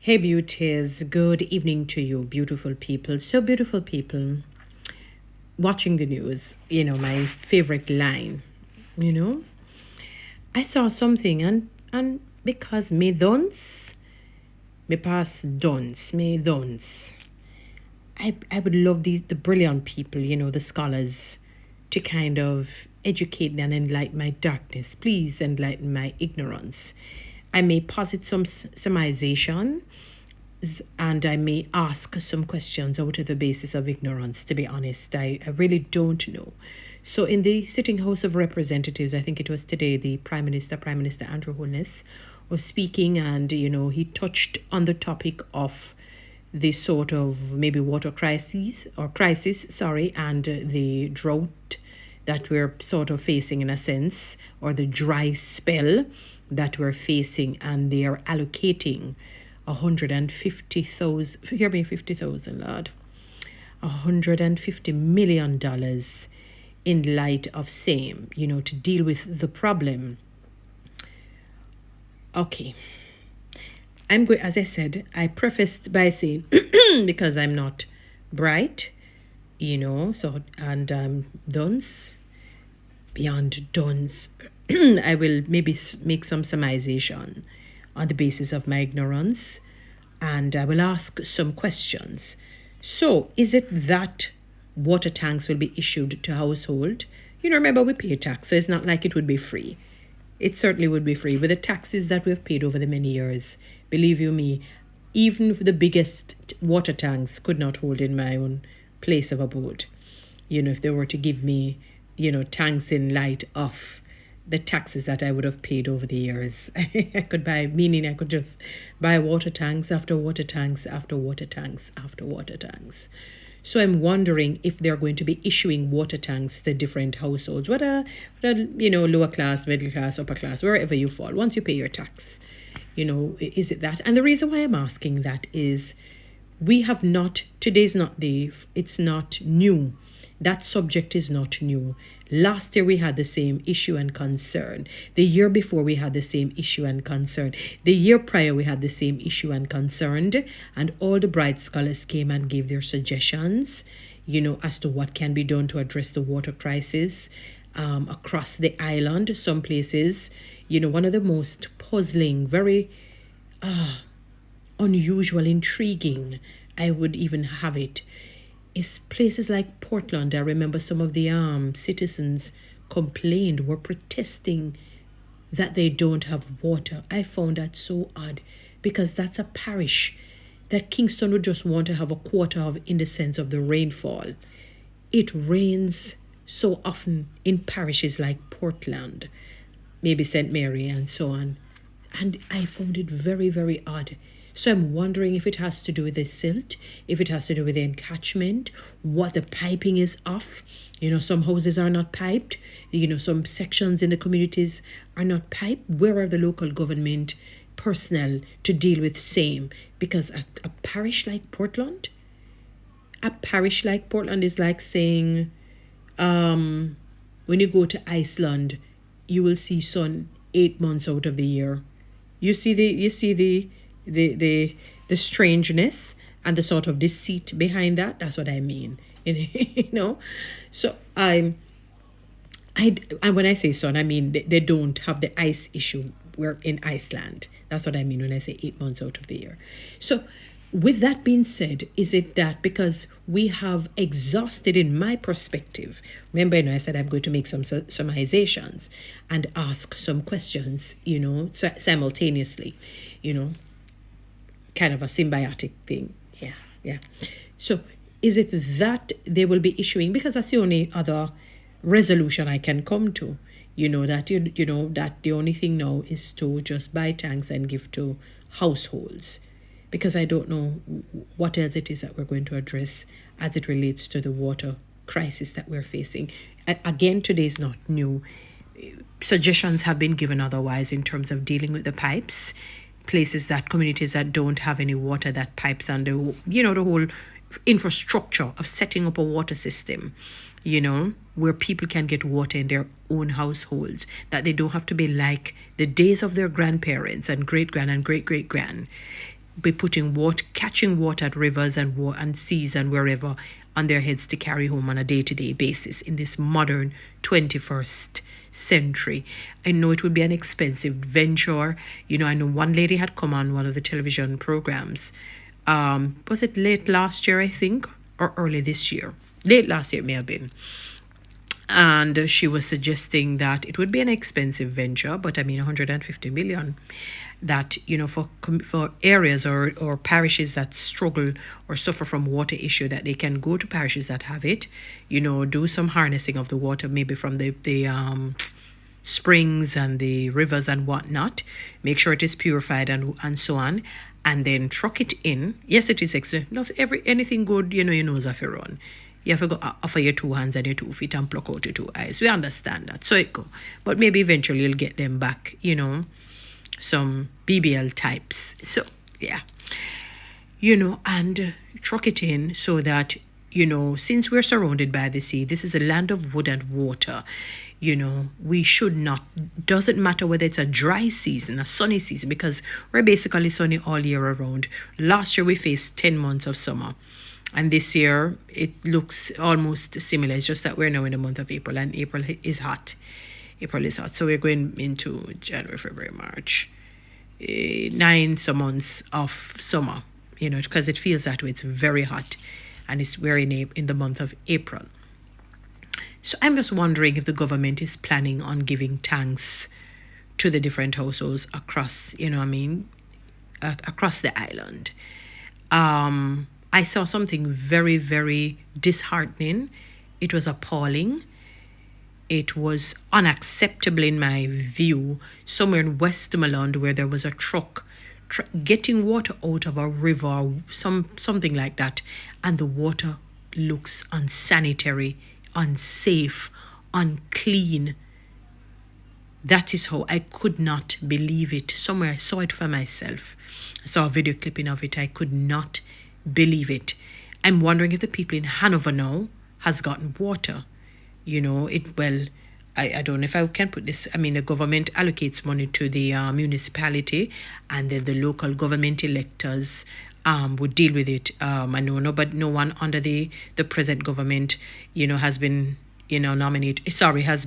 Hey beauties, good evening to you, beautiful people. So beautiful people watching the news, my favorite line, you know. I saw something and because me dons, me pass dons, me dons. I would love the brilliant people, the scholars, to kind of educate and enlighten my darkness. Please enlighten my ignorance. I may posit some summarization and I may ask some questions out of the basis of ignorance, to be honest. I really don't know. So in the sitting House of Representatives, I think it was today, the Prime Minister Andrew Holness, was speaking, and he touched on the topic of the sort of maybe water crisis, sorry, and the drought that we're sort of facing in a sense, or the dry spell that we're facing, and they are allocating 150,000, hear me, 50,000, Lord, $150 million in light of same, to deal with the problem. Okay. I'm going, as I said, I prefaced by saying, because I'm not bright, so, and I'm dunce, beyond dunce, I will maybe make some summarization on the basis of my ignorance, and I will ask some questions. So, is it that water tanks will be issued to household? Remember, we pay tax, so it's not like it would be free. It certainly would be free. With the taxes that we've paid over the many years, believe you me, even the biggest water tanks could not hold in my own place of abode. If they were to give me, tanks in light of the taxes that I would have paid over the years. I could just buy water tanks after water tanks after water tanks after water tanks. So I'm wondering if they're going to be issuing water tanks to different households, whether lower class, middle class, upper class, wherever you fall, once you pay your tax. Is it that? And the reason why I'm asking that is it's not new. That subject is not new. Last year we had the same issue and concern. The year before we had the same issue and concern. The year prior we had the same issue and concern. And all the bright scholars came and gave their suggestions, as to what can be done to address the water crisis across the island. Some places, one of the most puzzling, very unusual, intriguing, I would even have it, is places like Portland. I remember some of the citizens were protesting that they don't have water. I found that so odd, because that's a parish that Kingston would just want to have a quarter of, in the sense of the rainfall. It rains so often in parishes like Portland, maybe St. Mary and so on. And I found it very, very odd. So I'm wondering if it has to do with the silt, if it has to do with the encatchment, what the piping is off. Some houses are not piped. Some sections in the communities are not piped. Where are the local government personnel to deal with same? Because a parish like Portland is like saying, when you go to Iceland, you will see sun 8 months out of the year. You see the strangeness and the sort of deceit behind that. That's what I mean. So and when I say sun, I mean they don't have the ice issue. We're in Iceland. That's what I mean when I say 8 months out of the year. So with that being said, is it that because we have exhausted, in my perspective, remember, I said I'm going to make some summarizations and ask some questions, simultaneously, kind of a symbiotic thing. Yeah. So is it that they will be issuing, because that's the only other resolution I can come to, that that the only thing now is to just buy tanks and give to households, because I don't know what else it is that we're going to address as it relates to the water crisis that we're facing. Again, today is not new. Suggestions have been given otherwise in terms of dealing with the pipes. Communities that don't have any water, that pipes under, the whole infrastructure of setting up a water system, where people can get water in their own households, that they don't have to be like the days of their grandparents and great-grand and great-great-grand. be putting water, catching water at rivers and seas and wherever on their heads to carry home on a day-to-day basis in this modern 21st century. I know it would be an expensive venture. I know one lady had come on one of the television programs. Was it late last year, I think, or early this year? Late last year, it may have been. And she was suggesting that it would be an expensive venture, but I mean 150 million, that, for areas or parishes that struggle or suffer from water issue, that they can go to parishes that have it, do some harnessing of the water, maybe from the springs and the rivers and whatnot, make sure it is purified and so on, and then truck it in. Yes, it is expensive. Not anything good, you know is off your own. You have to go offer your 2 hands and your 2 feet and pluck out your 2 eyes. We understand that. So it go. But maybe eventually you'll get them back, some BBL types. So, yeah. And truck it in so that, since we're surrounded by the sea, this is a land of wood and water. We should not, doesn't matter whether it's a dry season, a sunny season, because we're basically sunny all year around. Last year we faced 10 months of summer. And this year, it looks almost similar. It's just that we're now in the month of April, and April is hot. April is hot. So we're going into January, February, March. 9 months of summer, because it feels that way. It's very hot. And we're in the month of April. So I'm just wondering if the government is planning on giving tanks to the different households across, across the island. I saw something very, very disheartening. It was appalling. It was unacceptable in my view. Somewhere in Westmoreland, where there was a truck getting water out of a river, something like that, and the water looks unsanitary, unsafe, unclean. That is how I could not believe it. Somewhere I saw it for myself. I saw a video clipping of it. I could not believe it. I'm wondering if the people in Hanover now has gotten water. I don't know if I can put this. I mean, the government allocates money to the municipality, and then the local government electors would deal with it. I know, but no one under the present government, has been, nominated. Sorry, has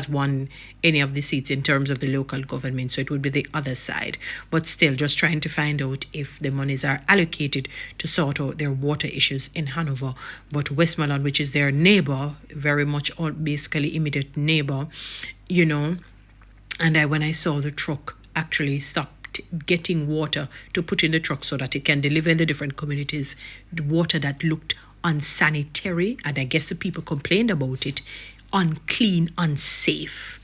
won any of the seats in terms of the local government. So it would be the other side. But still, just trying to find out if the monies are allocated to sort out their water issues in Hanover. But Westmoreland, which is their neighbor, very much basically immediate neighbor, and when I saw the truck actually stop getting water to put in the truck so that it can deliver in the different communities, the water that looked unsanitary, and I guess the people complained about it, unclean, unsafe.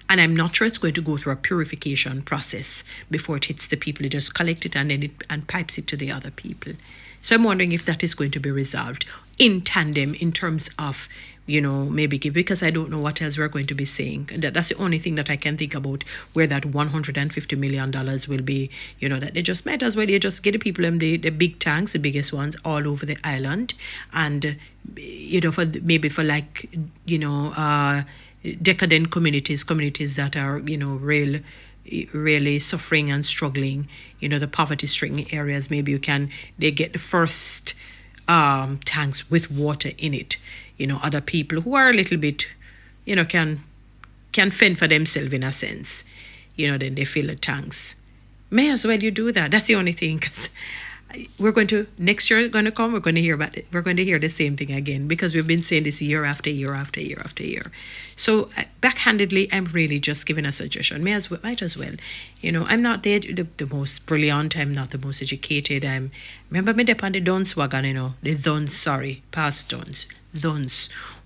And I'm not sure it's going to go through a purification process before it hits the people. It just collect it and then and pipes it to the other people. So I'm wondering if that is going to be resolved in tandem in terms of, maybe because I don't know what else we're going to be saying. That's the only thing that I can think about, where that $150 million will be, that they just might as well, you just get the people in the big tanks, the biggest ones all over the island. And, for like, decadent communities that are, really suffering and struggling, the poverty-stricken areas, maybe they get the first tanks with water in it. Other people who are a little bit, can fend for themselves in a sense, then they fill the tanks. May as well you do that. That's the only thing, because next year we're going to hear the same thing again, because we've been saying this year after year after year after year. So backhandedly, I'm really just giving a suggestion. Might as well. I'm not the most brilliant. I'm not the most educated. Remember me up on the dunce wagon, the past dunce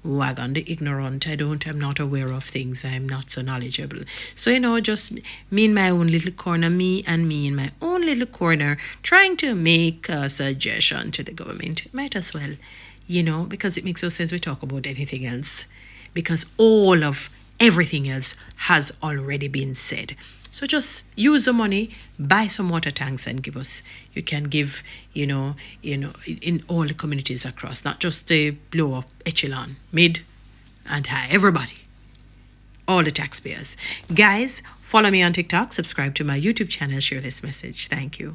wagon, the ignorant. I'm not aware of things. I'm not so knowledgeable. So, just me in my own little corner, me in my own little corner, trying to make a suggestion to the government. Might as well, because it makes no sense we talk about anything else, because all of everything else has already been said. So just use the money, buy some water tanks and give us. You can give, in all the communities across, not just the lower echelon, mid and high, everybody, all the taxpayers. Guys, follow me on TikTok, subscribe to my YouTube channel, share this message. Thank you.